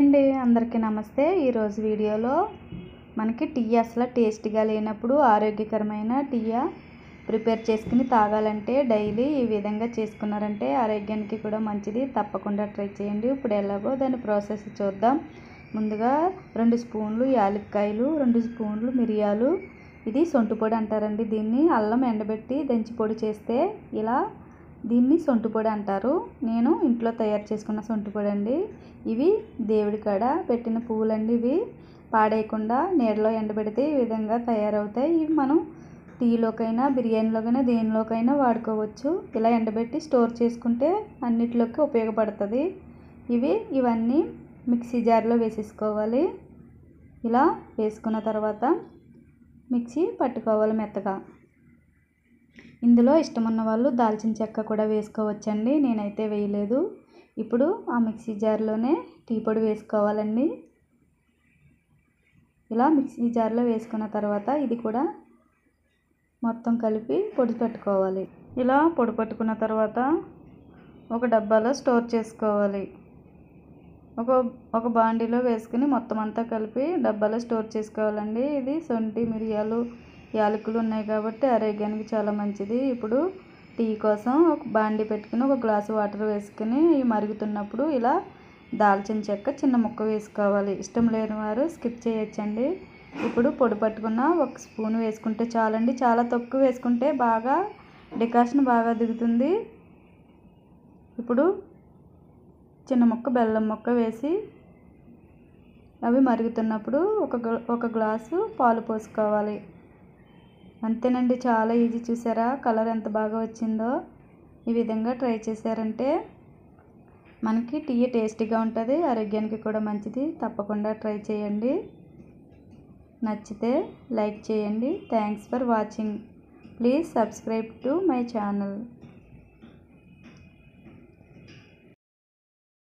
అండి, అందరికీ నమస్తే. ఈరోజు వీడియోలో మనకి టీ అసలు టేస్ట్గా లేనప్పుడు ఆరోగ్యకరమైన టీ ప్రిపేర్ చేసుకుని తాగాలంటే డైలీ ఈ విధంగా చేసుకున్నారంటే ఆరోగ్యానికి కూడా మంచిది. తప్పకుండా ట్రై చేయండి. ఇప్పుడు ఎలాగో దాని ప్రాసెస్ చూద్దాం. ముందుగా 2 స్పూన్లు యాలక్కాయలు, 2 స్పూన్లు మిరియాలు, ఇది సొంటి పొడి అంటారండి. దీన్ని అల్లం ఎండబెట్టి దంచి పొడి చేస్తే దీన్ని సొంటి పొడి అంటారు. నేను ఇంట్లో తయారు చేసుకున్న సొంటి పొడి అండి. ఇవి దేవుడి కాడ పెట్టిన పువ్వులండి. ఇవి పాడేయకుండా నీడలో ఎండబెడితే ఈ విధంగా తయారవుతాయి. ఇవి మనం టీలోకైనా, బిర్యానీలోకైనా, దేనిలోకైనా వాడుకోవచ్చు. ఇలా ఎండబెట్టి స్టోర్ చేసుకుంటే అన్నిటిలోకి ఉపయోగపడుతుంది. ఇవన్నీ మిక్సీ జార్లో వేసేసుకోవాలి. ఇలా వేసుకున్న తర్వాత మిక్సీ పట్టుకోవాలి మెత్తగా. ఇందులో ఇష్టమున్న వాళ్ళు దాల్చిన చెక్క కూడా వేసుకోవచ్చండి. నేనైతే వేయలేదు. ఇప్పుడు ఆ మిక్సీ జార్లోనే టీ పొడి వేసుకోవాలండి. ఇలా మిక్సీ జార్లో వేసుకున్న తర్వాత ఇది కూడా మొత్తం కలిపి పొడి పెట్టుకోవాలి. ఇలా పొడి పట్టుకున్న తర్వాత ఒక డబ్బాలో స్టోర్ చేసుకోవాలి. ఒక బాండీలో వేసుకుని మొత్తం అంతా కలిపి డబ్బాలో స్టోర్ చేసుకోవాలండి. ఇది సొంటి, మిరియాలు, యాలకులు ఉన్నాయి కాబట్టి ఆరోగ్యానికి చాలా మంచిది. ఇప్పుడు టీ కోసం ఒక బాండీ పెట్టుకుని ఒక గ్లాసు వాటర్ వేసుకుని మరుగుతున్నప్పుడు ఇలా దాల్చిన చెక్క చిన్న ముక్క వేసుకోవాలి. ఇష్టం లేని వారు స్కిప్ చేయొచ్చండి. ఇప్పుడు పొడి పట్టుకున్న 1 స్పూన్ వేసుకుంటే చాలండి. చాలా తక్కువ వేసుకుంటే డికాషన్ బాగా దిగుతుంది. ఇప్పుడు చిన్న ముక్క బెల్లం ముక్క వేసి అవి మరుగుతున్నప్పుడు ఒక గ్లాసు పాలు పోసుకోవాలి. అంతేనండి, చాలా ఈజీ. చూసారా కలర్ ఎంత బాగా వచ్చిందో? ఈ విధంగా ట్రై చేశారంటే మనకి టీ టేస్టీగా ఉంటుంది, ఆరోగ్యానికి కూడా మంచిది. తప్పకుండా ట్రై చేయండి. నచ్చితే లైక్ చేయండి. Thanks for watching. Please subscribe to my channel.